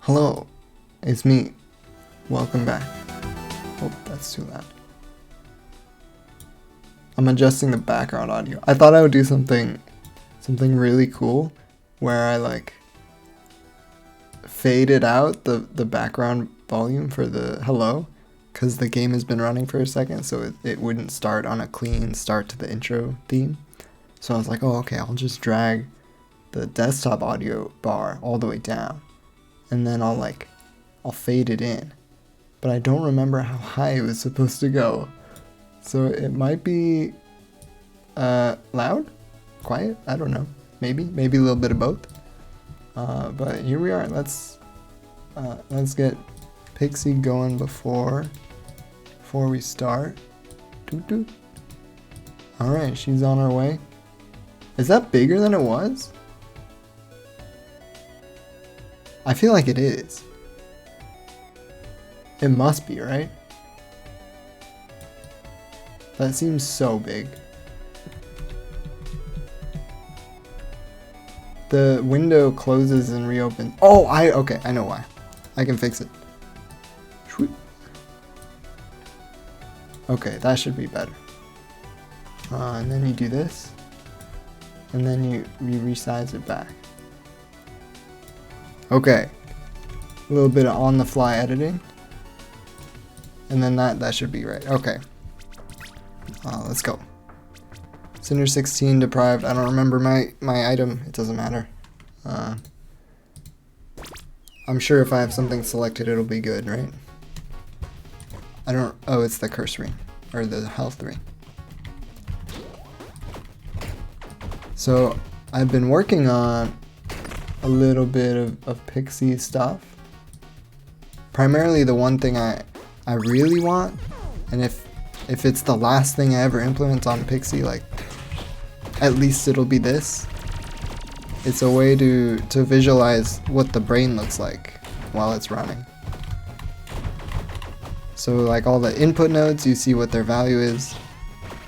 Hello, it's me. Welcome back. Oh, that's too loud. I'm adjusting the background audio. I thought I would do something really cool where I like faded out the background volume for the hello because the game has been running for a second, so it wouldn't start on a clean start to the intro theme. So I was like, oh, okay, I'll just drag the desktop audio bar all the way down, and then I'll fade it in. But I don't remember how high it was supposed to go. So it might be loud? Quiet? I don't know. Maybe a little bit of both. But here we are. Let's get Pixie going before we start. Doot doot. Alright, she's on her way. Is that bigger than it was? I feel like it is. It must be, right? That seems so big. The window closes and reopens. Oh, okay, I know why. I can fix it. Okay, that should be better. And then you do this. And then you resize it back. Okay. A little bit of on-the-fly editing. And then that should be right. Okay. Let's go. Cinder 16 deprived. I don't remember my item. It doesn't matter. I'm sure if I have something selected, it'll be good, right? Oh, it's the curse ring. Or the health ring. So, I've been working on a little bit of Pixie stuff. Primarily the one thing I really want, and if it's the last thing I ever implement on Pixie, like, at least it'll be this. It's a way to visualize what the brain looks like while it's running. So like all the input nodes, you see what their value is,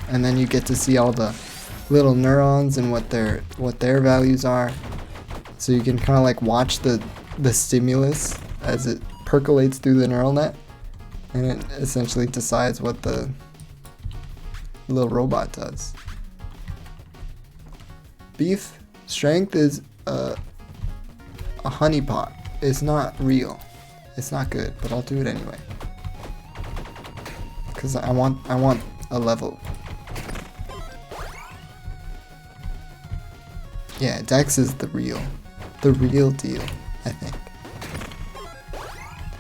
and then you get to see all the little neurons and what their values are. So you can kind of like watch the stimulus as it percolates through the neural net, and it essentially decides what the little robot does. Beef strength is a honeypot. It's not real. It's not good, but I'll do it anyway. Cause I want a level. Yeah, Dex is the real deal, I think.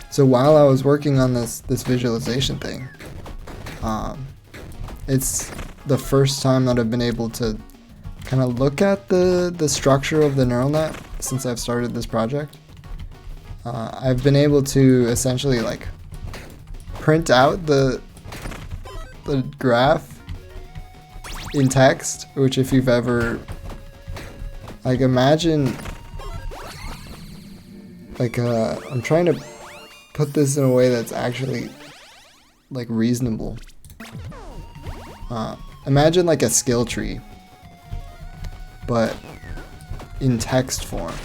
So while I was working on this visualization thing, it's the first time that I've been able to kind of look at the structure of the neural net since I've started this project. I've been able to essentially like print out the graph in text, which if you've ever like imagine like I'm trying to put this in a way that's actually like reasonable. Imagine like a skill tree, but in text form.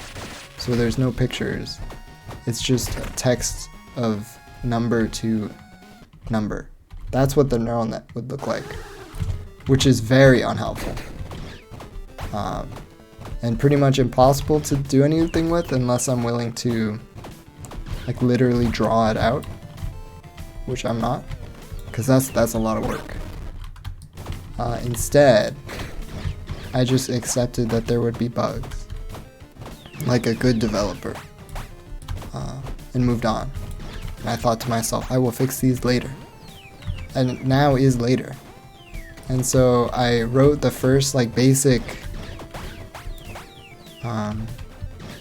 So there's no pictures. It's just text of number to number. That's what the neural net would look like, which is very unhelpful. And pretty much impossible to do anything with unless I'm willing to like literally draw it out, which I'm not, because that's a lot of work. Instead, I just accepted that there would be bugs, like a good developer, and moved on. And I thought to myself, I will fix these later. And now is later. And so I wrote the first like basic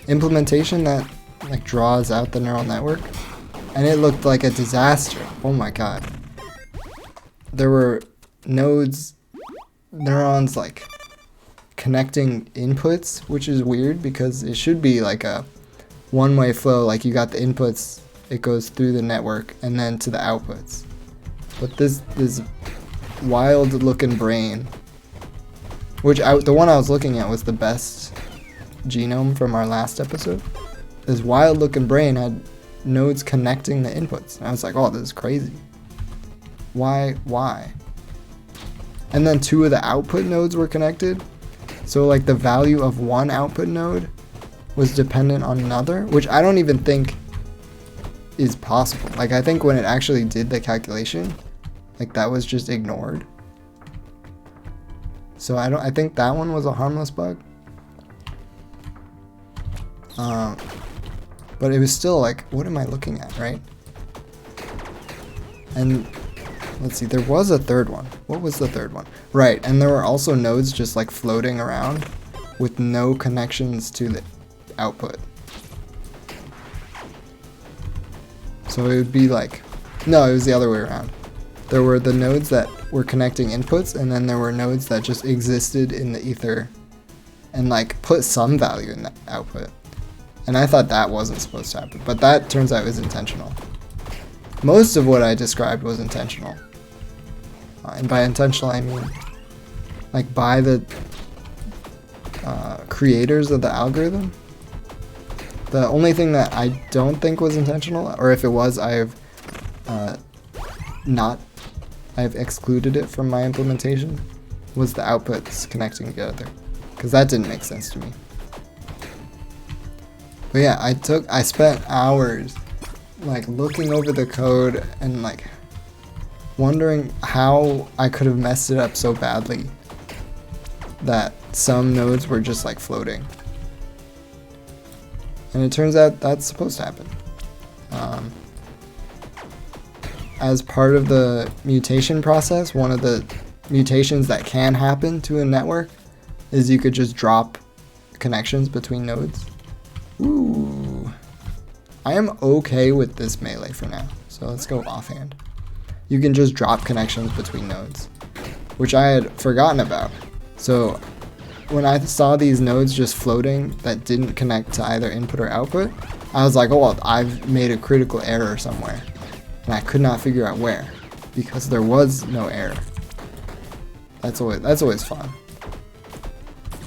implementation that like draws out the neural network, and it looked like a disaster. Oh my god. There were neurons like connecting inputs, which is weird because it should be like a one-way flow, like you got the inputs, it goes through the network and then to the outputs. But this wild looking brain, which the one I was looking at was the best genome from our last episode. this wild looking brain had nodes connecting the inputs. And I was like, oh, this is crazy. Why? And then 2 of the output nodes were connected. So like the value of one output node was dependent on another, which I don't even think is possible. Like I think when it actually did the calculation, like that was just ignored. So I think that one was a harmless bug. But it was still like, what am I looking at, right? And let's see, there was a third one. What was the third one? Right, and there were also nodes just like floating around with no connections to the output. So it would be like, no, it was the other way around. There were the nodes that were connecting inputs, and then there were nodes that just existed in the ether and like put some value in the output. And I thought that wasn't supposed to happen, but that turns out was intentional. Most of what I described was intentional. And by intentional, I mean like by the creators of the algorithm. The only thing that I don't think was intentional, or if it was, I've excluded it from my implementation, was the outputs connecting together, because that didn't make sense to me. But yeah, I spent hours like looking over the code and like wondering how I could have messed it up so badly that some nodes were just like floating. And it turns out that's supposed to happen. As part of the mutation process, one of the mutations that can happen to a network is you could just drop connections between nodes. Ooh. I am okay with this melee for now, so let's go offhand. You can just drop connections between nodes, which I had forgotten about. So when I saw these nodes just floating that didn't connect to either input or output, I was like, oh, well, I've made a critical error somewhere. And I could not figure out where, because there was no error. That's always fun.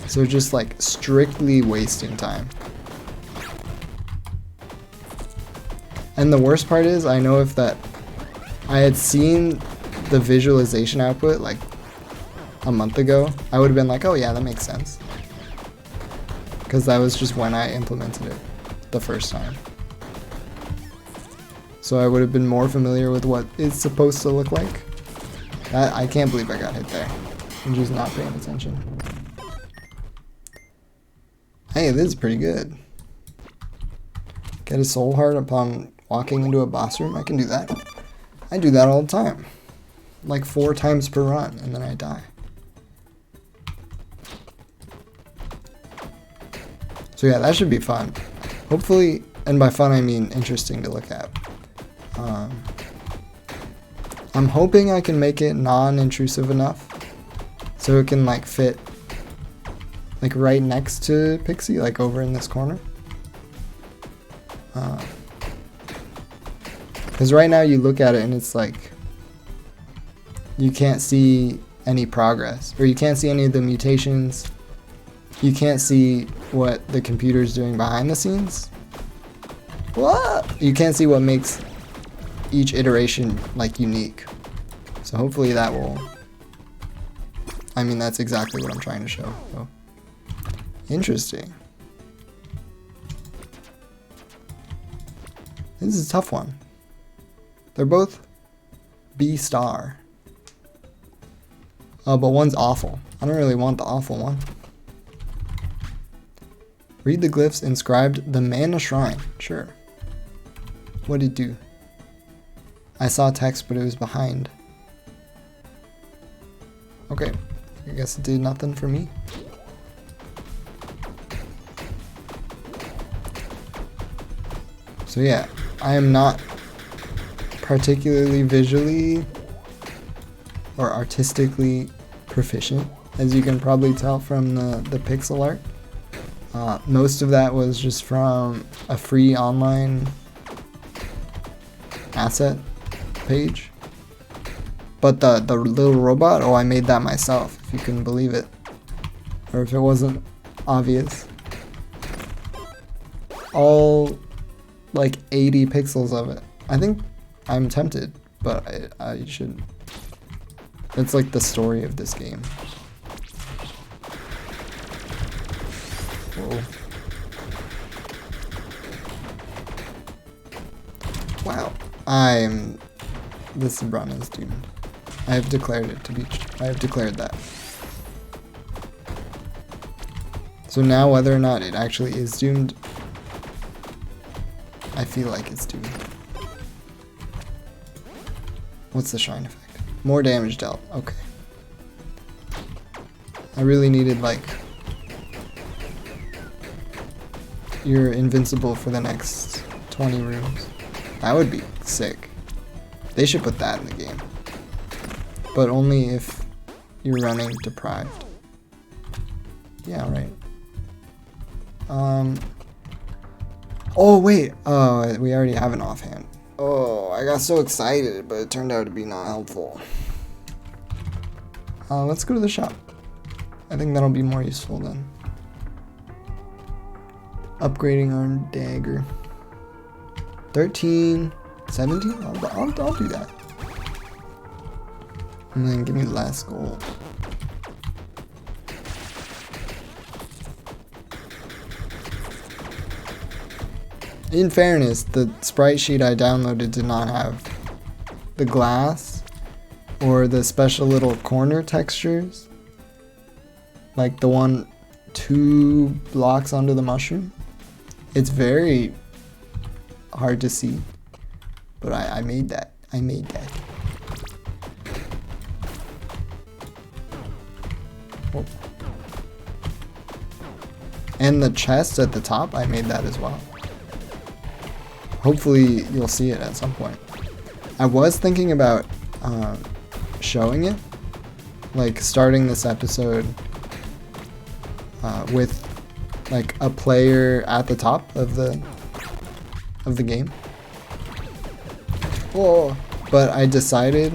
So just like strictly wasting time. And the worst part is, I know if that I had seen the visualization output like a month ago, I would have been like, oh yeah, that makes sense. Because that was just when I implemented it the first time. So I would have been more familiar with what it's supposed to look like. I can't believe I got hit there. I'm just not paying attention. Hey, this is pretty good. Get a soul heart upon walking into a boss room? I can do that. I do that all the time. Like 4 times per run, and then I die. So yeah, that should be fun. Hopefully, and by fun I mean interesting to look at. I'm hoping I can make it non-intrusive enough so it can like fit like right next to Pixie, like over in this corner. Because right now you look at it and it's like you can't see any progress, or you can't see any of the mutations. You can't see what the computer's doing behind the scenes. What? You can't see what makes each iteration like unique. So hopefully that will, I mean, that's exactly what I'm trying to show. So interesting. This is a tough one. They're both B star. But one's awful. I don't really want the awful one. Read the glyphs inscribed the Mana Shrine. Sure. What did it do? I saw text, but it was behind. Okay. I guess it did nothing for me. So yeah, I am not particularly visually or artistically proficient, as you can probably tell from the pixel art. Most of that was just from a free online asset page. But the little robot, oh, I made that myself, if you couldn't believe it. Or if it wasn't obvious. all like 80 pixels of it. I think I'm tempted, but I shouldn't. It's like the story of this game. Whoa. Wow. This run is doomed. I have declared it to be. I have declared that. So now whether or not it actually is doomed, I feel like it's doomed. What's the shrine effect? More damage dealt. Okay. I really needed like you're invincible for the next 20 rooms. That would be sick. They should put that in the game. But only if you're running deprived. Yeah, right. Oh wait, we already have an offhand. Oh, I got so excited, but it turned out to be not helpful. Let's go to the shop. I think that'll be more useful then. Upgrading our dagger. 13, 17? I'll do that. And then give me last gold. In fairness, the sprite sheet I downloaded did not have the glass or the special little corner textures. Like the one 2 blocks under the mushroom. It's very hard to see. But I made that. I made that. Oh. And the chest at the top, I made that as well. Hopefully you'll see it at some point. I was thinking about showing it, like starting this episode with like a player at the top of the game. Whoa! But I decided.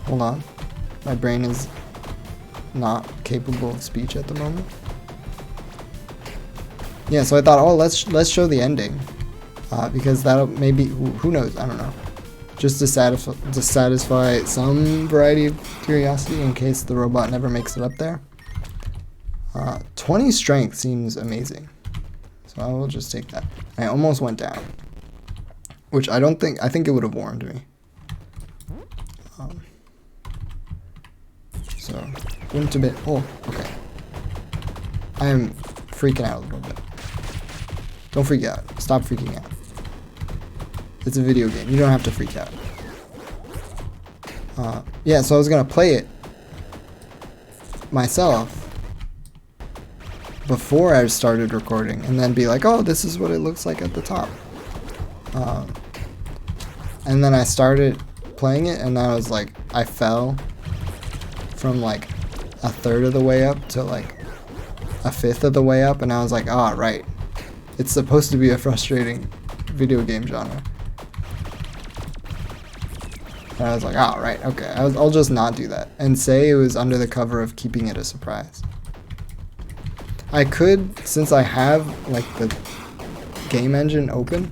Hold on, my brain is not capable of speech at the moment. Yeah, so I thought, oh, let's show the ending. Because that'll maybe, who knows, I don't know. Just to satisfy some variety of curiosity in case the robot never makes it up there. 20 strength seems amazing. So I will just take that. I almost went down. Which I think it would have warned me. So, went a bit, oh, okay. I am freaking out a little bit. Don't freak out. Stop freaking out. It's a video game. You don't have to freak out. Yeah, so I was going to play it myself before I started recording and then be like, oh, this is what it looks like at the top. And then I started playing it and I was like, I fell from like a third of the way up to like a fifth of the way up, and I was like, ah, right. It's supposed to be a frustrating video game genre. And I was like, oh, right, okay. I'll just not do that and say it was under the cover of keeping it a surprise. I could, since I have like the game engine open,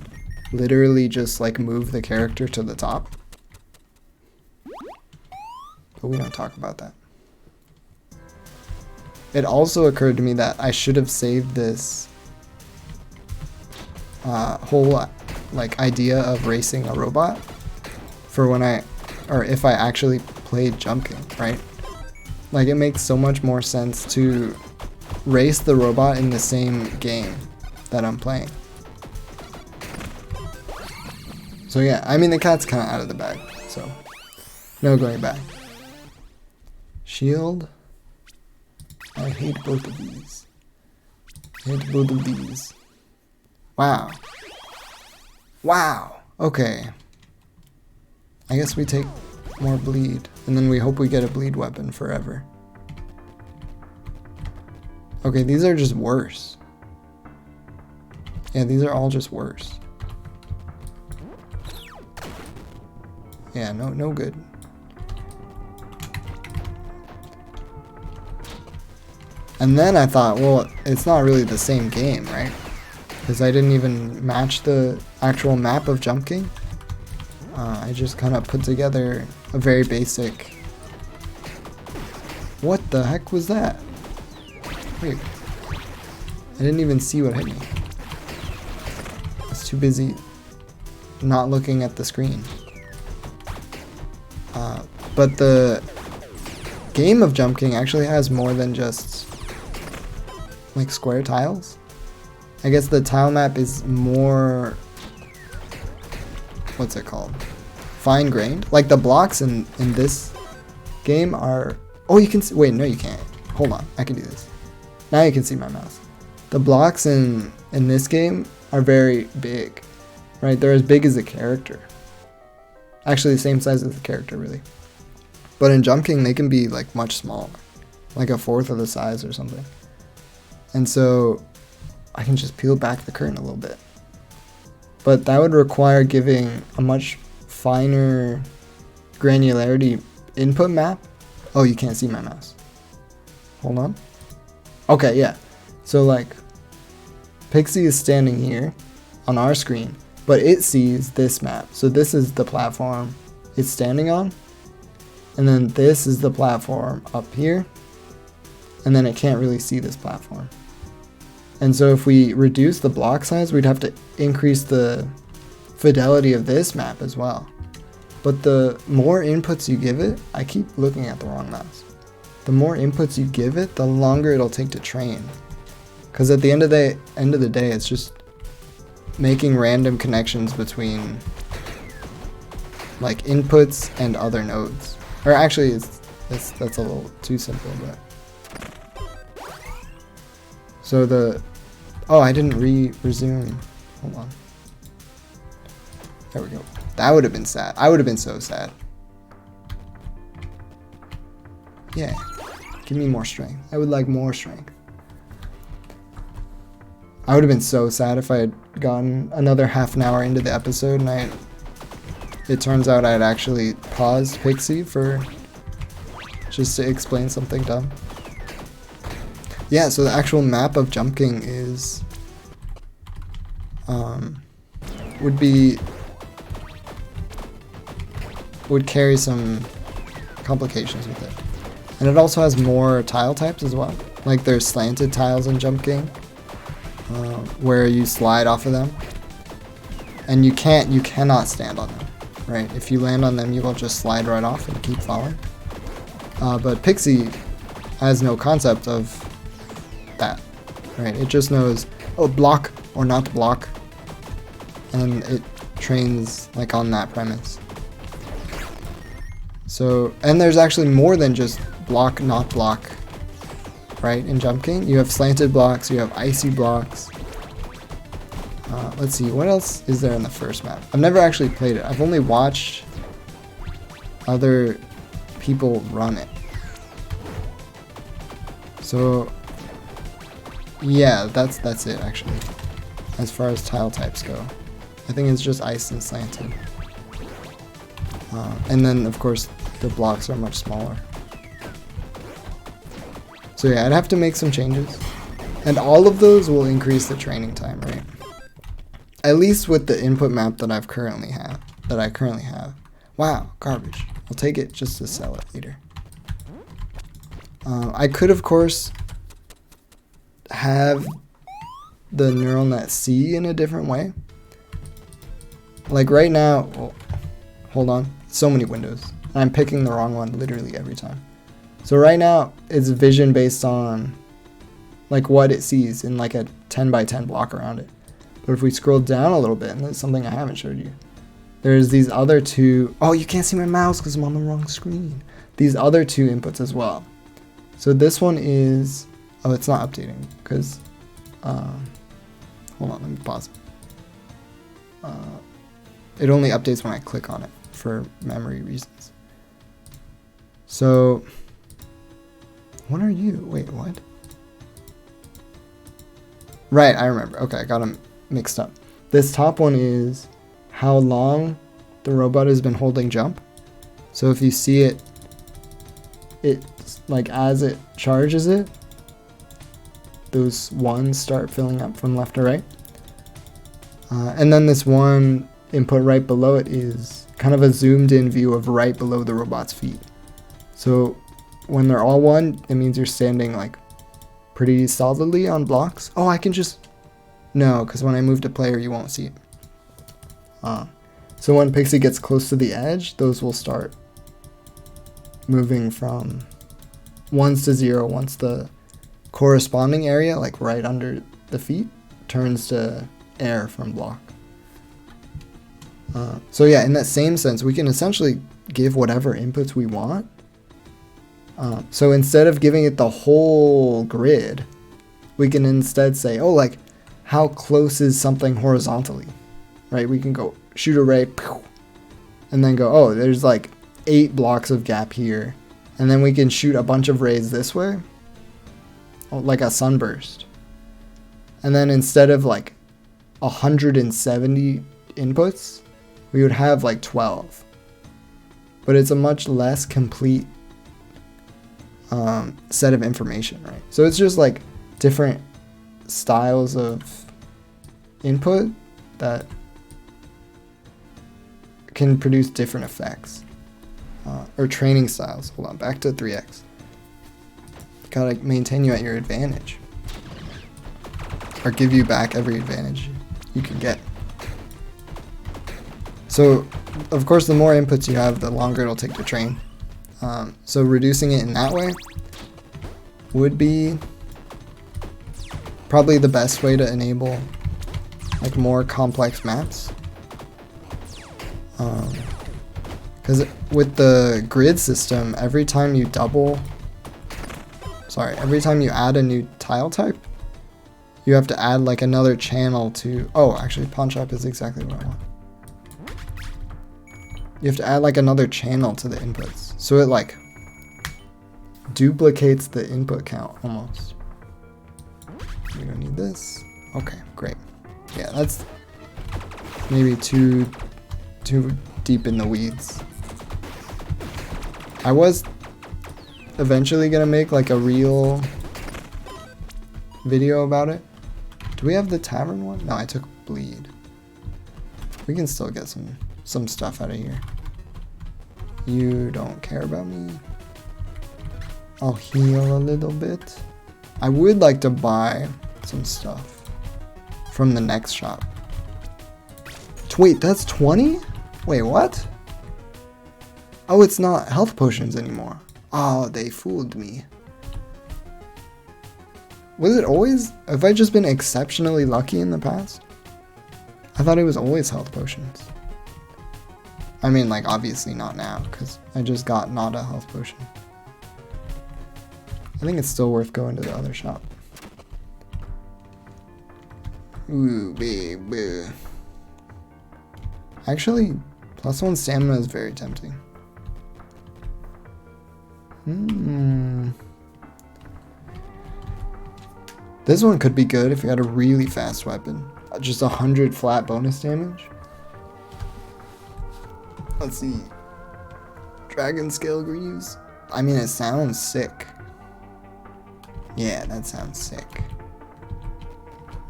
literally just like move the character to the top. But we don't talk about that. It also occurred to me that I should have saved this whole like idea of racing a robot for when if I actually played Jump King, right? Like it makes so much more sense to race the robot in the same game that I'm playing. So yeah, I mean the cat's kind of out of the bag, so no going back. Shield. I hate both of these. I hate both of these. Wow. Wow. Okay. I guess we take more bleed, and then we hope we get a bleed weapon forever. Okay, these are just worse. Yeah, these are all just worse. Yeah, no good. And then I thought, well, it's not really the same game, right? because I didn't even match the actual map of Jump King. I just kind of put together a very basic... What the heck was that? Wait. I didn't even see what hit me. I was too busy not looking at the screen. But the game of Jump King actually has more than just like square tiles. I guess the tile map is more, what's it called? Fine grained. Like the blocks in this game are, oh, you can see, wait, no you can't. Hold on, I can do this. Now you can see my mouse. The blocks in this game are very big, right? They're as big as the character. Actually the same size as the character really. But in Jump King they can be like much smaller, like a fourth of the size or something. And so I can just peel back the curtain a little bit. But that would require giving a much finer granularity input map. Oh, you can't see my mouse. Hold on. Okay, yeah. So like Pixie is standing here on our screen, but it sees this map. So this is the platform it's standing on. And then this is the platform up here. And then it can't really see this platform. And so if we reduce the block size, we'd have to increase the fidelity of this map as well. But the more inputs you give it, I keep looking at the wrong mouse. The more inputs you give it, the longer it'll take to train. Because at the end of the day, it's just making random connections between like inputs and other nodes. Or actually, that's a little too simple, but. So oh, I didn't resume. Hold on. There we go. That would have been sad. I would have been so sad. Yeah. Give me more strength. I would like more strength. I would have been so sad if I had gotten another half an hour into the episode and it turns out I had actually paused Pixie for just to explain something dumb. Yeah, so the actual map of Jump King is would carry some complications with it. And it also has more tile types as well. Like there's slanted tiles in Jump King, where you slide off of them. And you cannot stand on them, right? If you land on them, you will just slide right off and keep falling. But Pixie has no concept of that, right? It just knows, oh, block or not block, and it trains like on that premise. So, and there's actually more than just block, not block, right? In Jump King, you have slanted blocks, you have icy blocks. Let's see, what else is there in the first map? I've never actually played it. I've only watched other people run it. So, yeah, that's it actually, as far as tile types go. I think it's just ice and slanted. And then, of course, the blocks are much smaller. So yeah, I'd have to make some changes. And all of those will increase the training time, right? At least with the input map that I currently have. Wow, garbage. I'll take it just to sell it later. I could, of course, have the neural net see in a different way. Like right now, oh, hold on, so many windows. I'm picking the wrong one literally every time. So right now, it's vision based on like what it sees in like a 10 by 10 block around it. But if we scroll down a little bit, and that's something I haven't showed you, there's these other two, oh, you can't see my mouse because I'm on the wrong screen. These other two inputs as well. So this one is, oh, it's not updating because, hold on, let me pause. It only updates when I click on it for memory reasons. So, what are you? Wait, what? Right, I remember. Okay, I got them mixed up. This top one is how long the robot has been holding jump. So if you see it, it's like as it charges it, those ones start filling up from left to right. And then this one input right below it is kind of a zoomed in view of right below the robot's feet. So when they're all one, it means you're standing like pretty solidly on blocks. Oh, I can just... No, because when I move to player, you won't see it. So when Pixie gets close to the edge, those will start moving from 1s to 0 once the corresponding area, like right under the feet, turns to air from block. So yeah, in that same sense, we can essentially give whatever inputs we want. So instead of giving it the whole grid, we can instead say, oh, like, how close is something horizontally, right? We can go shoot a ray, and then go, oh, there's like 8 blocks of gap here. And then we can shoot a bunch of rays this way, like a sunburst. And then instead of like 170 inputs, we would have like 12. But it's a much less complete set of information, right? So it's just like different styles of input that can produce different effects. Or training styles. Hold on, back to 3x. Gotta maintain you at your advantage. Or give you back every advantage you can get. So, of course, the more inputs you have, the longer it'll take to train. So reducing it in that way would be probably the best way to enable like more complex maps. Because with the grid system, every time you add a new tile type, you have to add like another channel to, oh, actually pawn shop is exactly what I want. You have to add like another channel to the inputs. So it like duplicates the input count almost. We don't need this. Okay, great. Yeah, that's maybe too deep in the weeds. I was eventually gonna make like a real video about it. Do we have the tavern one? No, I took bleed. We can still get some stuff out of here. You don't care about me. I'll heal a little bit. I would like to buy some stuff from the next shop. Wait, that's 20? Wait, what? Oh, it's not health potions anymore. Oh, they fooled me. Was it always? Have I just been exceptionally lucky in the past? I thought it was always health potions. I mean, like, obviously not now, because I just got not a health potion. I think it's still worth going to the other shop. Ooh, baby. Actually, +1 stamina is very tempting. This one could be good if you had a really fast weapon. Just 100 flat bonus damage. Let's see. Dragon Scale Greaves. I mean, it sounds sick. Yeah, that sounds sick.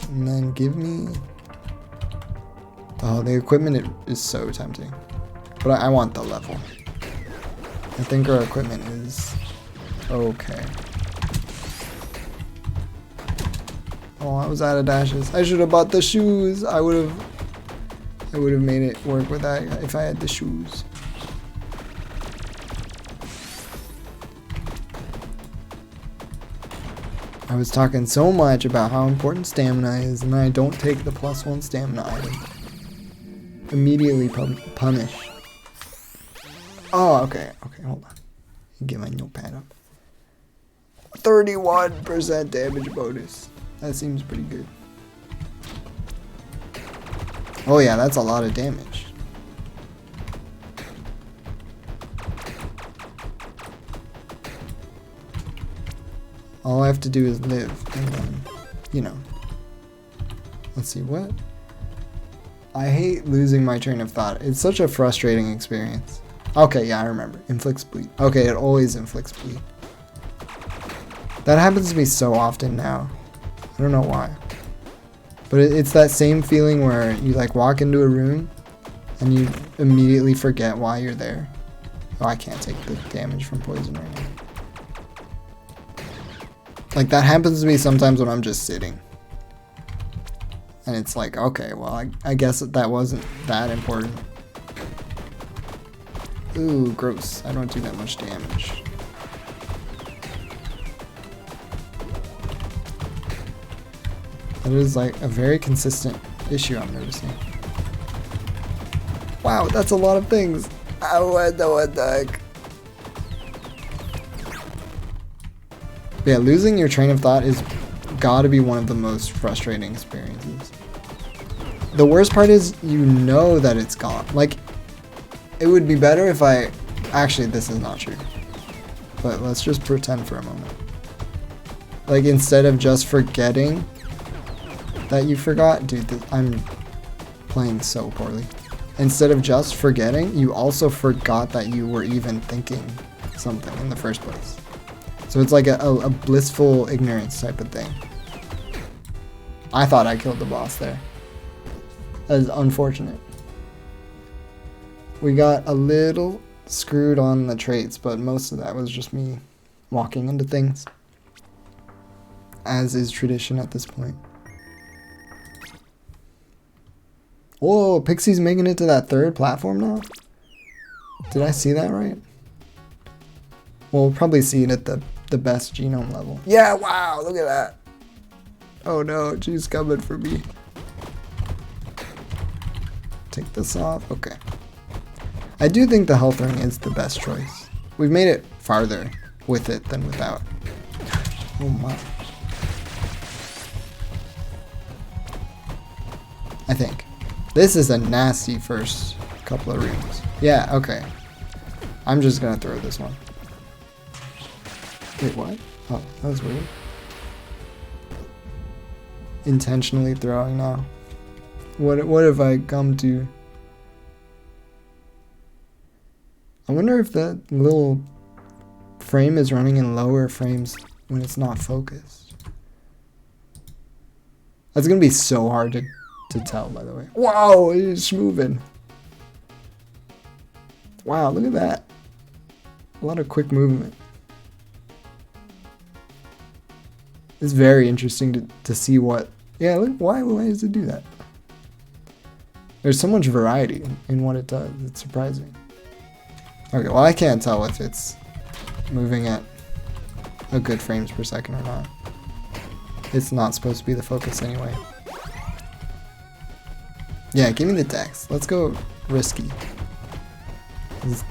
And then give me... Oh, the equipment is so tempting. But I want the level. I think our equipment is okay. Oh, I was out of dashes. I should have bought the shoes. I would have made it work with that if I had the shoes. I was talking so much about how important stamina is, and then I don't take the +1 stamina item. Immediately punish. Oh, okay. Okay, hold on. Get my notepad up. 31% damage bonus. That seems pretty good. Oh yeah, that's a lot of damage. All I have to do is live, and then, you know. Let's see, what? I hate losing my train of thought. It's such a frustrating experience. Okay, yeah, I remember. Inflicts bleed. Okay, it always inflicts bleed. That happens to me so often now. I don't know why. But it's that same feeling where you like walk into a room and you immediately forget why you're there. Oh, I can't take the damage from poison right now. Like that happens to me sometimes when I'm just sitting. And it's like, okay, well, I guess that wasn't that important. Ooh, gross. I don't do that much damage. That is like a very consistent issue I'm noticing. Wow, that's a lot of things. What the heck? Yeah, losing your train of thought is gotta be one of the most frustrating experiences. The worst part is you know that it's gone. Like, it would be better if I... Actually, this is not true. But let's just pretend for a moment. Like, instead of just forgetting that you forgot... Dude, I'm playing so poorly. Instead of just forgetting, you also forgot that you were even thinking something in the first place. So it's like a blissful ignorance type of thing. I thought I killed the boss there. That is unfortunate. We got a little screwed on the traits, but most of that was just me walking into things. As is tradition at this point. Whoa, Pixie's making it to that third platform now? Did I see that right? We'll probably see it at the best genome level. Yeah, wow, look at that. Oh no, she's coming for me. Take this off, okay. I do think the health ring is the best choice. We've made it farther with it than without. Oh my. I think. This is a nasty first couple of rooms. Yeah, okay. I'm just gonna throw this one. Wait, what? Oh, that was weird. Intentionally throwing now. What have I come to? I wonder if that little frame is running in lower frames when it's not focused. That's gonna be so hard to tell, by the way. Wow, it's moving. Wow, look at that. A lot of quick movement. It's very interesting to see what... Yeah, look, why does it do that? There's so much variety in what it does. It's surprising. Okay, well, I can't tell if it's moving at a good frames per second or not. It's not supposed to be the focus anyway. Yeah, give me the dex. Let's go risky.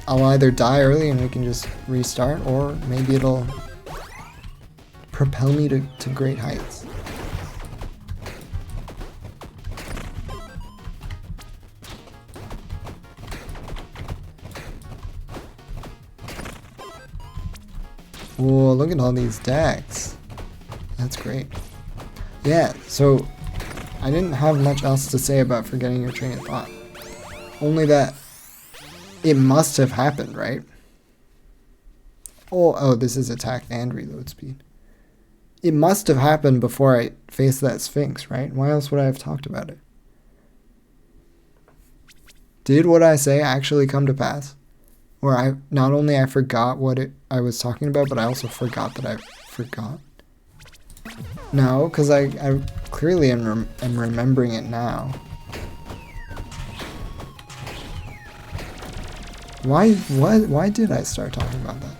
I'll either die early and we can just restart, or maybe it'll propel me to great heights. Whoa, look at all these decks. That's great. Yeah, so I didn't have much else to say about forgetting your train of thought. Only that it must have happened, right? Oh, this is attack and reload speed. It must have happened before I faced that Sphinx, right? Why else would I have talked about it? Did what I say actually come to pass? Or I not only I forgot what I was talking about, but I also forgot that I forgot? No, because I clearly am remembering it now. Why did I start talking about that?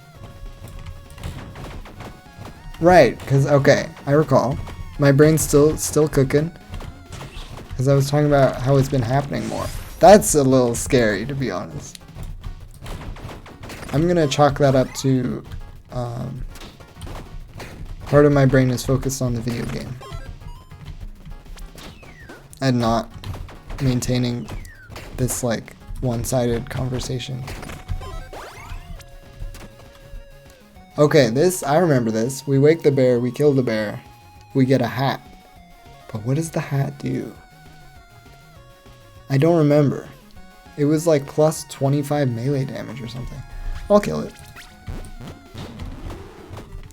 Right, because, okay, I recall. My brain's still cooking. Because I was talking about how it's been happening more. That's a little scary, to be honest. I'm going to chalk that up to... part of my brain is focused on the video game. And not maintaining this, like, one-sided conversation. Okay, I remember this. We wake the bear, we kill the bear, we get a hat. But what does the hat do? I don't remember. It was like plus 25 melee damage or something. I'll kill it.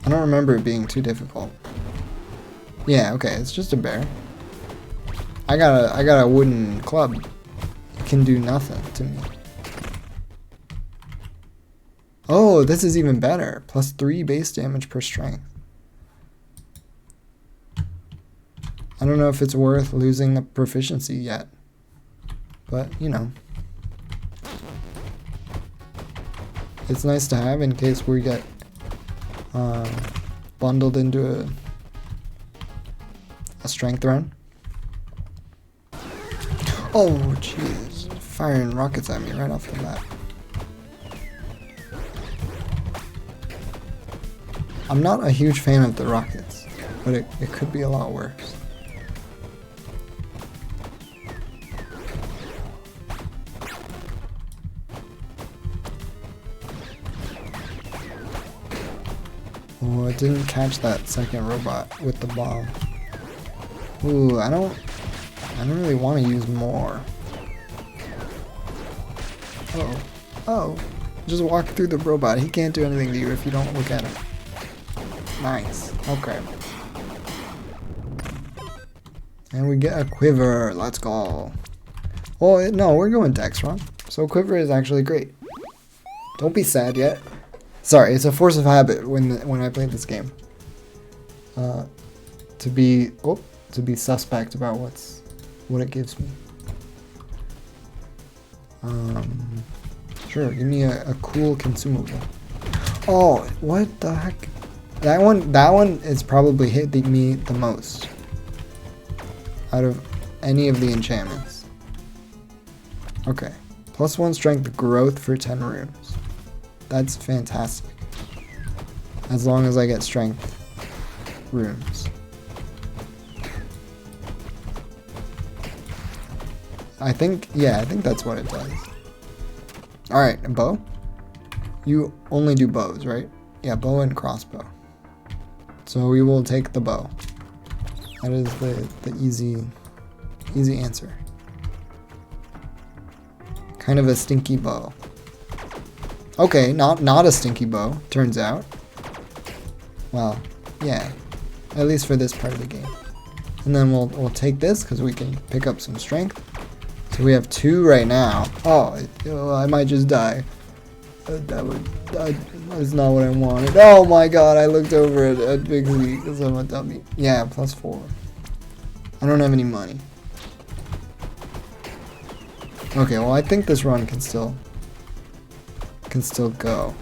I don't remember it being too difficult. Yeah, okay, it's just a bear. I got a wooden club. It can do nothing to me. Oh, this is even better. +3 base damage per strength. I don't know if it's worth losing the proficiency yet. But, you know. It's nice to have in case we get bundled into a strength run. Oh, jeez. Firing rockets at me right off the bat. I'm not a huge fan of the rockets, but it could be a lot worse. Oh, it didn't catch that second robot with the bomb. Ooh, I don't really want to use more. Uh-oh. Oh. Just walk through the robot. He can't do anything to you if you don't look at him. Nice. Okay. And we get a quiver. Let's go. Well, no, we're going Dex run. So quiver is actually great. Don't be sad yet. Sorry, it's a force of habit when I play this game. To be suspect about what it gives me. Sure, give me a cool consumable. Oh, what the heck? That one is probably hit me the most out of any of the enchantments. Okay, +1 strength growth for 10 runes. That's fantastic. As long as I get strength runes. I think that's what it does. Alright, a bow? You only do bows, right? Yeah, bow and crossbow. So we will take the bow. That is the easy answer. Kind of a stinky bow. Okay, not a stinky bow, turns out. Well, yeah. At least for this part of the game. And then we'll take this because we can pick up some strength. So we have 2 right now. Oh, I might just die. That was not what I wanted. Oh my god, I looked over at Big Z because I'm a dummy. Yeah, +4. I don't have any money. Okay, well I think this run can still go.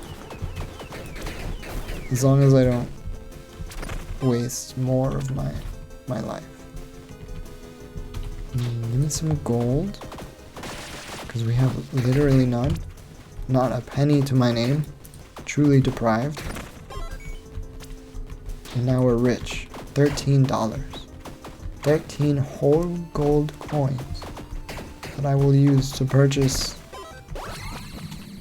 As long as I don't waste more of my life. Give me some gold. Because we have literally none. Not a penny to my name. Truly deprived. And now we're rich. $13. 13 whole gold coins that I will use to purchase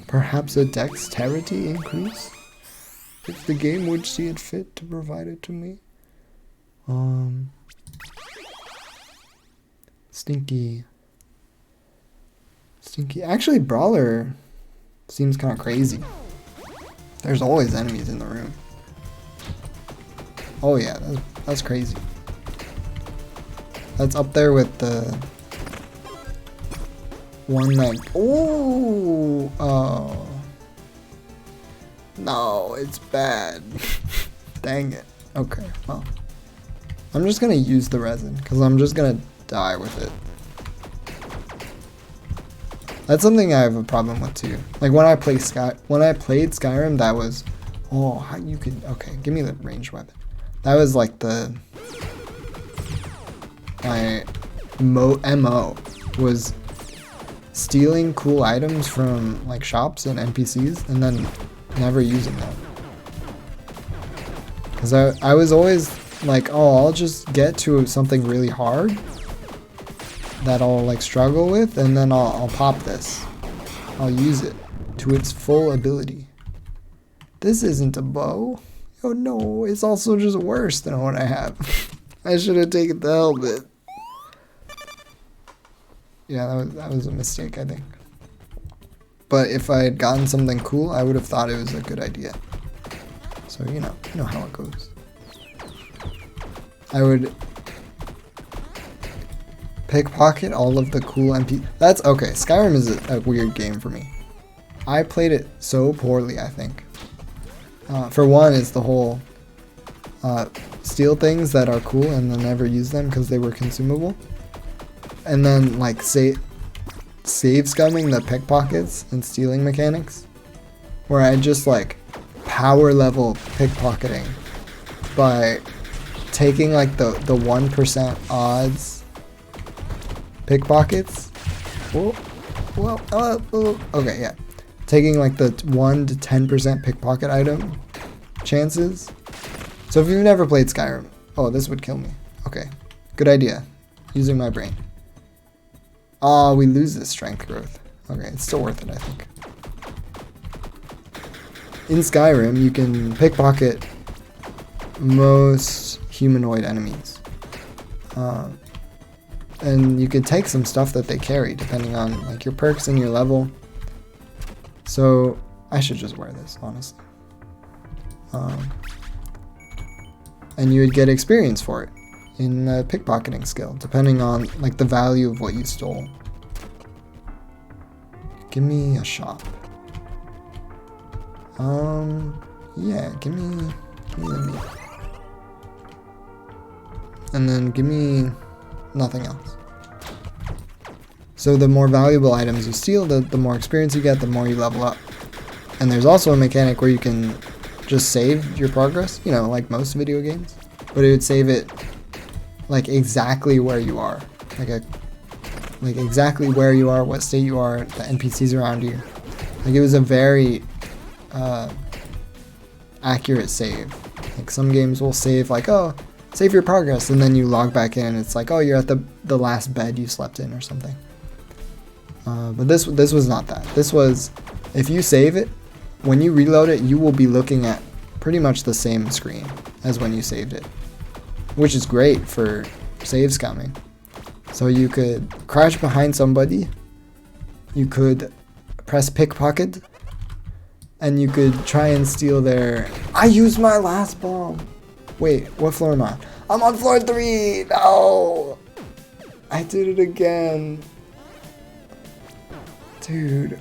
perhaps a dexterity increase if the game would see it fit to provide it to me. Stinky. Actually, Brawler seems kind of crazy. There's always enemies in the room. Oh yeah, that's crazy. That's up there with the one that... Ooh! Oh. No, it's bad. Dang it. Okay, well. I'm just gonna use the resin, because I'm just gonna die with it. That's something I have a problem with too. Like when I played Skyrim, that was... Oh, how you could... Okay, give me the ranged weapon. That was like my MO was stealing cool items from like shops and NPCs and then never using them. Because I was always like, oh, I'll just get to something really hard that I'll like struggle with and then I'll pop this. I'll use it to its full ability. This isn't a bow. Oh no, it's also just worse than what I have. I should have taken the helmet. Yeah, that was a mistake, I think. But if I had gotten something cool, I would have thought it was a good idea. So you know how it goes. I would pickpocket all of the cool MP. That's okay. Skyrim is a weird game for me. I played it so poorly, I think. For one, it's the whole steal things that are cool and then never use them because they were consumable. And then like save scumming the pickpockets and stealing mechanics, where I just like power level pickpocketing by taking like the 1% odds pickpockets. Okay, yeah. Taking like the 1 to 10% pickpocket item chances. So if you've never played Skyrim, oh, this would kill me. Okay, good idea. Using my brain. Oh, we lose this strength growth. Okay, it's still worth it, I think. In Skyrim, you can pickpocket most humanoid enemies. And you can take some stuff that they carry, depending on like your perks and your level. So I should just wear this, honestly. And you would get experience for it in the pickpocketing skill, depending on like the value of what you stole. Give me a shop. Yeah, give me the meat. And then give me nothing else. So the more valuable items you steal, the more experience you get, the more you level up. And there's also a mechanic where you can just save your progress, you know, like most video games. But it would save it like exactly where you are. Like exactly where you are, what state you are, the NPCs around you. Like it was a very accurate save. Like some games will save like, oh, save your progress, and then you log back in and it's like, oh, you're at the last bed you slept in or something. But this was not that. This was, if you save it, when you reload it, you will be looking at pretty much the same screen as when you saved it, which is great for save scumming. So you could crouch behind somebody, you could press pickpocket, and you could try and steal their... I used my last bomb! Wait, what floor am I on? I'm on floor 3! No! I did it again. Dude,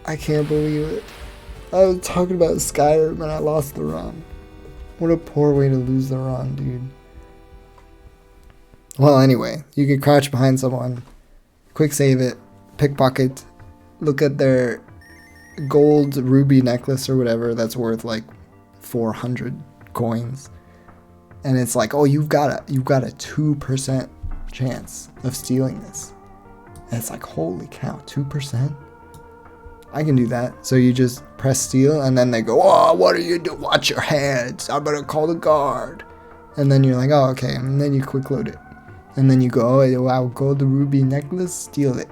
I can't believe it. I was talking about Skyrim and I lost the run. What a poor way to lose the run, dude. Well, anyway, you could crouch behind someone, quick save it, pickpocket, look at their gold ruby necklace or whatever that's worth like 400 coins, and it's like, oh, you've got a 2% chance of stealing this. And it's like, holy cow, 2%? I can do that. So you just press steal, and then they go, oh, what are you doing? Watch your hands. I'm gonna call the guard. And then you're like, oh, okay. And then you quick load it. And then you go, oh, wow, gold ruby necklace, steal it.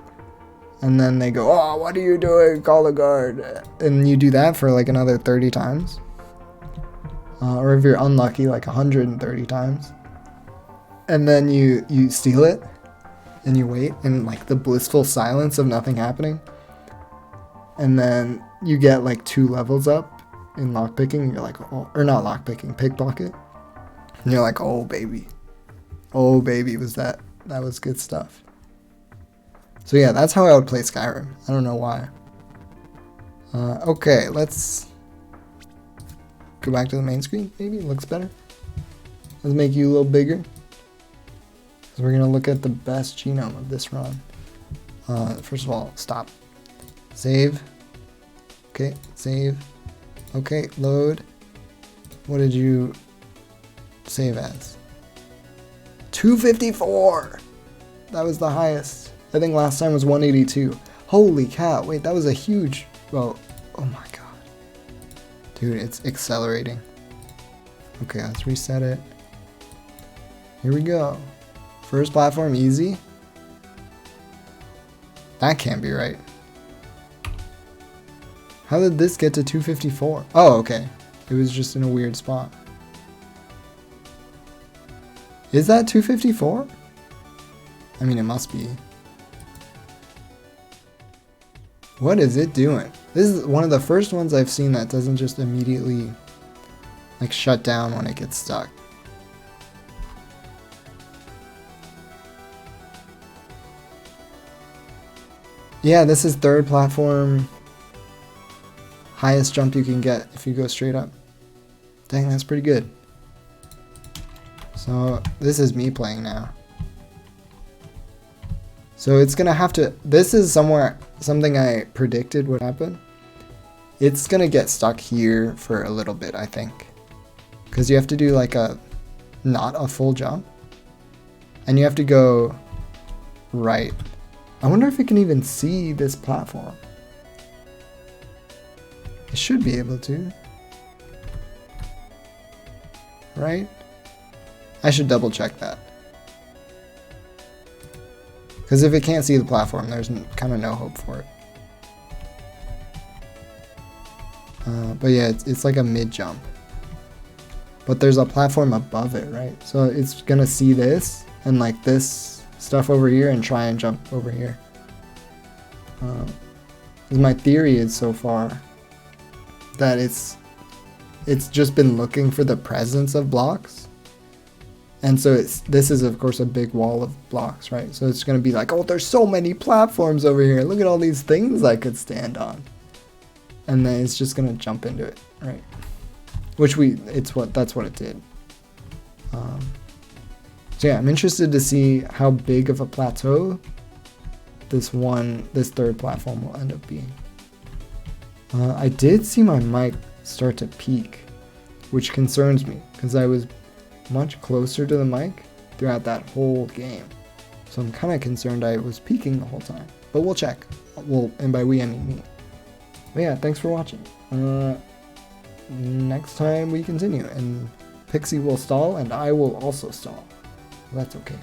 And then they go, oh, what are you doing? Call the guard. And you do that for like another 30 times. Or if you're unlucky, like 130 times. And then you steal it. And you wait in like the blissful silence of nothing happening. And then you get like 2 levels up in lockpicking. You're like, oh, or not lockpicking, pickpocket. And you're like, oh baby. Oh baby, that was good stuff. So yeah, that's how I would play Skyrim. I don't know why. Okay, let's go back to the main screen. Maybe it looks better. Let's make you a little bigger. So we're gonna look at the best genome of this run. First of all, stop. Save. Okay, save. Okay, load. What did you save as? 254! That was the highest. I think last time was 182. Holy cow, wait, that was a huge... Well, oh my god. Dude, it's accelerating. Okay, let's reset it. Here we go. First platform, easy. That can't be right. How did this get to 254? Oh, okay. It was just in a weird spot. Is that 254? I mean, it must be. What is it doing? This is one of the first ones I've seen that doesn't just immediately like shut down when it gets stuck. Yeah, this is third platform. Highest jump you can get if you go straight up. Dang, that's pretty good. So this is me playing now. So it's gonna have to, this is something I predicted would happen. It's gonna get stuck here for a little bit, I think. Because you have to do like not a full jump. And you have to go right. I wonder if it can even see this platform. It should be able to. Right? I should double check that. Because if it can't see the platform, there's kind of no hope for it. But yeah, it's like a mid jump. But there's a platform above it, right? So it's gonna see this and like this stuff over here and try and jump over here. My theory is so far that it's just been looking for the presence of blocks. And so this is of course a big wall of blocks, right? So it's gonna be like, oh, there's so many platforms over here. Look at all these things I could stand on. And then it's just gonna jump into it, right? That's what it did. So yeah, I'm interested to see how big of a plateau this third platform will end up being. I did see my mic start to peak, which concerns me because I was much closer to the mic throughout that whole game. So I'm kind of concerned I was peaking the whole time, but we'll check. And by we I mean me. But yeah, thanks for watching. Next time we continue and Pixie will stall and I will also stall. That's okay.